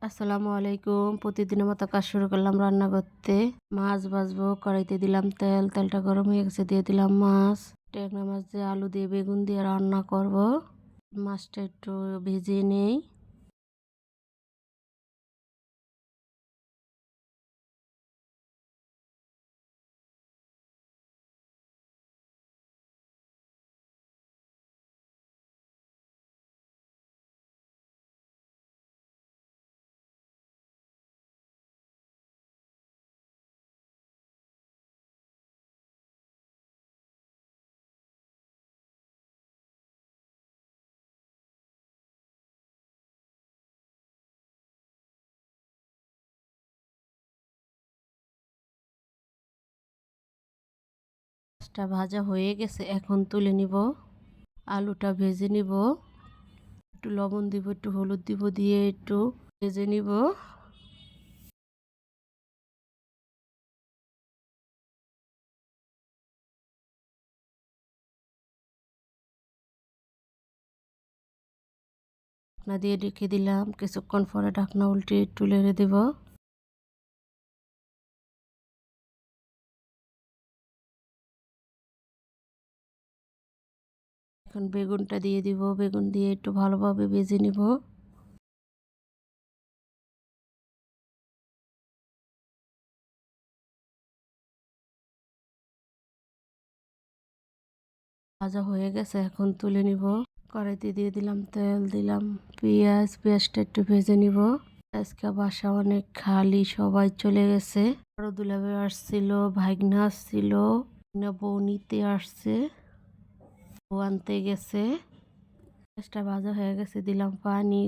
আসসালামু আলাইকুম। প্রতিদিনের মতো কাজ শুরু করলাম রান্না করতে। মাছ ভাজবো, কড়াইতে দিলাম তেল, তেলটা গরম হয়ে গেছে, দিয়ে দিলাম মাছ। ট্যাংরা মাছ দিয়ে আলু দিয়ে বেগুন দিয়ে রান্না করব। মাছটা একটু ভেজে নেই। মাছটা ভাজা হয়ে গেছে, এখন তুলে নিব। আলুটা ভেজে নিব, একটু লবণ দিব, একটু হলুদ দিব, দিয়ে একটু ভেজে নিব। ঢাকনা দিয়ে রেখে দিলাম, কিছুক্ষণ পরে ঢাকনা উল্টে একটু নেড়ে দেব। এখন বেগুনটা দিয়ে দিব, বেগুন দিয়ে একটু ভালোভাবে ভেজে নিব। ভাজা হয়ে গেছে, এখন তুলে নিব। কড়াইতে দিয়ে দিলাম তেল, দিলাম পেঁয়াজটা একটু ভেজে নিব। আজকে বাসা অনেক খালি, সবাই চলে গেছে। বড় দুলাভাই আসছিল, ভাইগনা আসছিল, না বউ নিতে আসছে, বউ আনতে গেছে। পেঁয়াজটা ভাজা হয়ে গেছে, দিলাম পানি,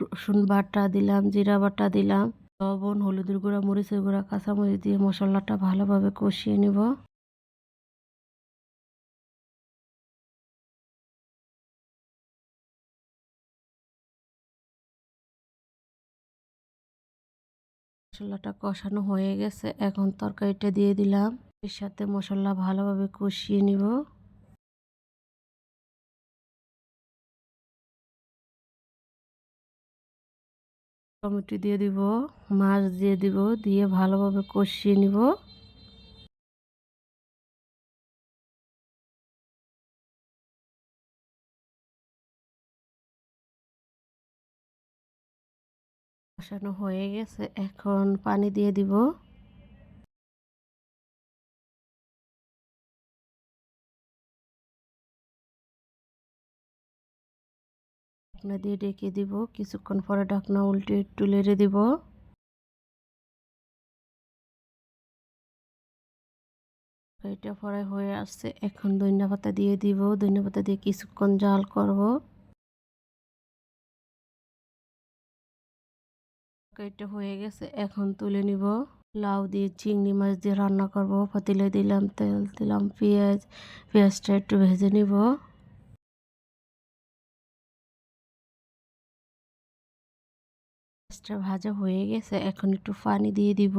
রসুন বাটা দিলাম, জিরা বাটা দিলাম, লবণ, হলুদের গুঁড়া, মরিচের গুঁড়া, কাঁচামরিচ দিয়ে মশলাটা ভালোভাবে কষিয়ে নিব। মশলাটা কষানো হয়ে গেছে, এখন তরকারিটা দিয়ে দিলাম। এর সাথে মশলা ভালোভাবে কষিয়ে নিব। টমেটো দিয়ে দিব, মাছ দিয়ে দিব, দিয়ে ভালোভাবে কষিয়ে নিব। কষানো হয়ে গেছে, এখন পানি দিয়ে দিব। ঢাকনা দিয়ে ঢেকে দিব, কিছুক্ষণ পরে ঢাকনা উল্টে একটু নেড়ে দিব। এটা ফ্রাই হয়ে আসছে, এখন ধনিয়া পাতা দিয়ে দিব, ধনিয়া পাতা দিয়ে কিছুক্ষণ জাল করব। এটা হয়ে গেছে, এখন তুলে নিব। লাউ দিয়ে চিংড়ি মাছ দিয়ে রান্না করব। পাতিলে দিলাম তেল, দিলাম পেঁয়াজটা একটু ভেজে নিব। পেঁয়াজটা ভাজা হয়ে গেছে, এখন একটু পানি দিয়ে দিব।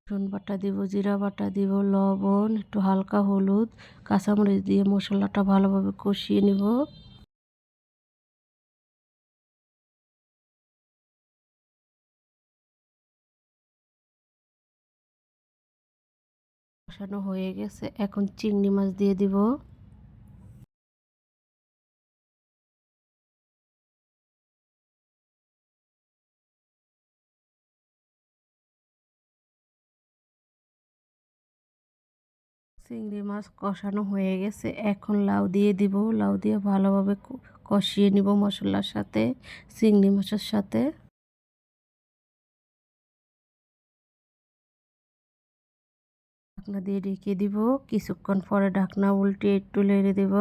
রসুন বাটা দিব, জিরা বাটা দিব, লবণ, একটু হালকা হলুদ, কাঁচামরিচ দিয়ে মশলাটা ভালোভাবে কষিয়ে নিব। কষানো হয়ে গেছে, এখন চিংড়ি মাছ দিয়ে দিব। চিংড়ি মাছ কষানো হয়ে গেছে, এখন লাউ দিয়ে দিব। লাউ দিয়ে ভালোভাবে কষিয়ে নিব মশলার সাথে, চিংড়ি মাছের সাথে। ঢাকনা দিয়ে ঢেকে দিব, কিছুক্ষণ পরে ঢাকনা উল্টে একটু নেড়ে দেব।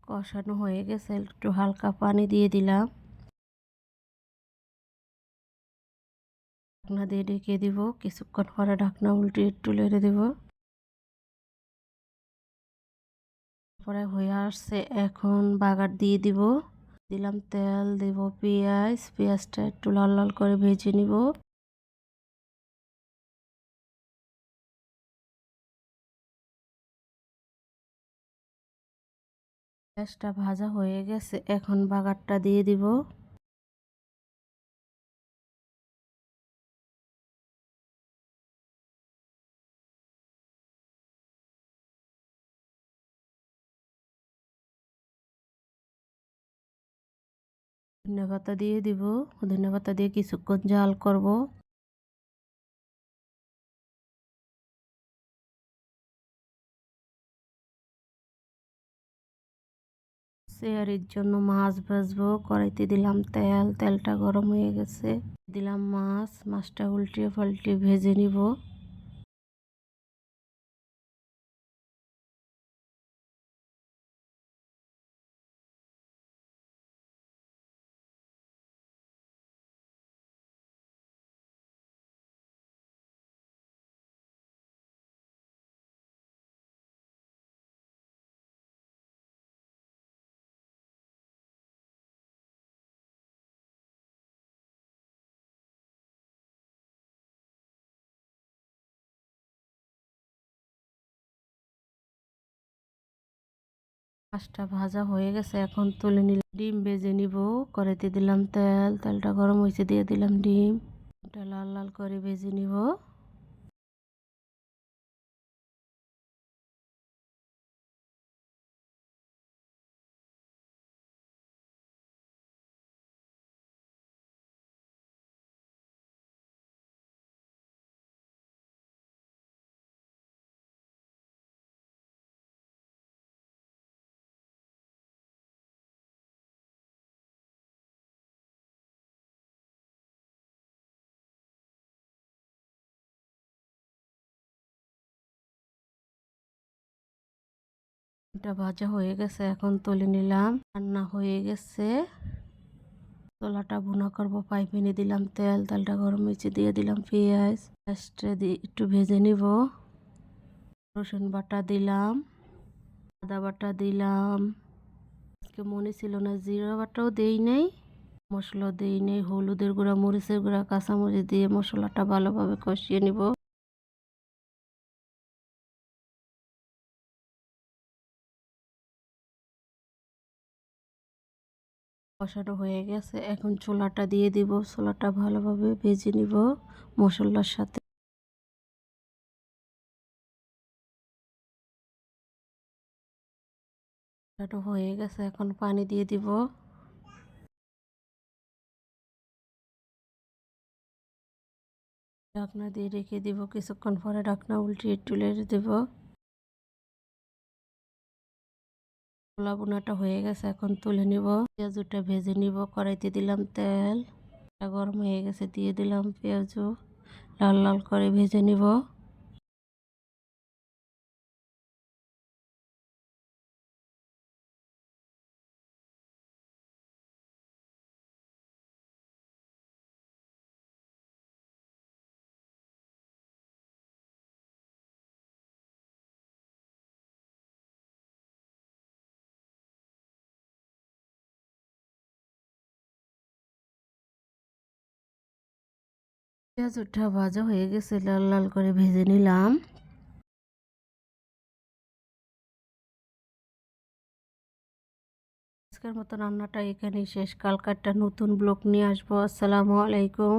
কষানো হয়ে গেছে, একটু হালকা পানি দিয়ে দিলাম। ঢাকনা দিয়ে ঢেকে দিব, কিছুক্ষণ পরে ঢাকনা উল্টে একটু নেড়ে দিব। পরে হয়ে আসছে, এখন বাগার দিয়ে দিব। দিলাম তেল, দিব পেঁয়াজ, পেঁয়াজটা একটু লাল লাল করে ভেজে নিব। পেঁয়াজটা ভাজা হয়ে গেছে, এখন বাগারটা দিয়ে দিব। ধনেপাতা দিয়ে দিব, ধনেপাতা দিয়ে কিছুক্ষণ জাল করব। সেয়ারির জন্য মাছ ভাজবো, কড়াইতে দিলাম তেল, তেলটা গরম হয়ে গেছে, দিলাম মাছ, মাছটা উল্টিয়ে পাল্টিয়ে ভেজে নিব। মাছটা ভাজা হয়ে গেছে, এখন তুলে নিলাম। ডিম ভেজে নিব, কড়াইতে দিলাম তেল, তেলটা গরম হয়েছে, দিয়ে দিলাম ডিম। ডিমটা লাল লাল করে ভেজে নিব। এটা ভাজা হয়ে গেছে, এখন তুলে নিলাম। রান্না হয়ে গেছে। ছোলাটা ভুনা করব, পাইপেনে দিলাম তেল, তেলটা গরম হয়েছে, দিয়ে দিলাম পেঁয়াজ, পেঁয়াজটা দিয়ে একটু ভেজে নিব। রসুন বাটা দিলাম, আদা বাটা দিলাম। আজকে মনে ছিল না, জিরা বাটাও দেই নাই, মশলা দেই নাই। হলুদের গুঁড়া, মরিচের গুঁড়া, কাঁচামরিচ দিয়ে মশলাটা ভালোভাবে কষিয়ে নিব। কষানো হয়ে গেছে, এখন ছোলাটা দিয়ে দিব। ছোলাটা ভালোভাবে ভেজে নিব মশলার সাথে। কষানো হয়ে গেছে, এখন পানি দিয়ে দিব। ঢাকনা দিয়ে রেখে দিব, কিছুক্ষণ পরে ঢাকনা উল্টিয়ে একটু নেড়ে দেব। ছোলা বোনাটা হয়ে গেছে, এখন তুলে নিব। পেঁয়াজটা ভেজে নিব, কড়াইতে দিলাম তেল, গরম হয়ে গেছে, দিয়ে দিলাম পেঁয়াজ, লাল লাল করে ভেজে নিব। পেঁয়াজটা ভাজা হয়ে গেছে, লাল লাল করে ভেজে নিলাম। আজকের মতো রান্নাটা এখানেই শেষ। কালকারটা নতুন ব্লগ নিয়ে আসবো। আসসালামু আলাইকুম।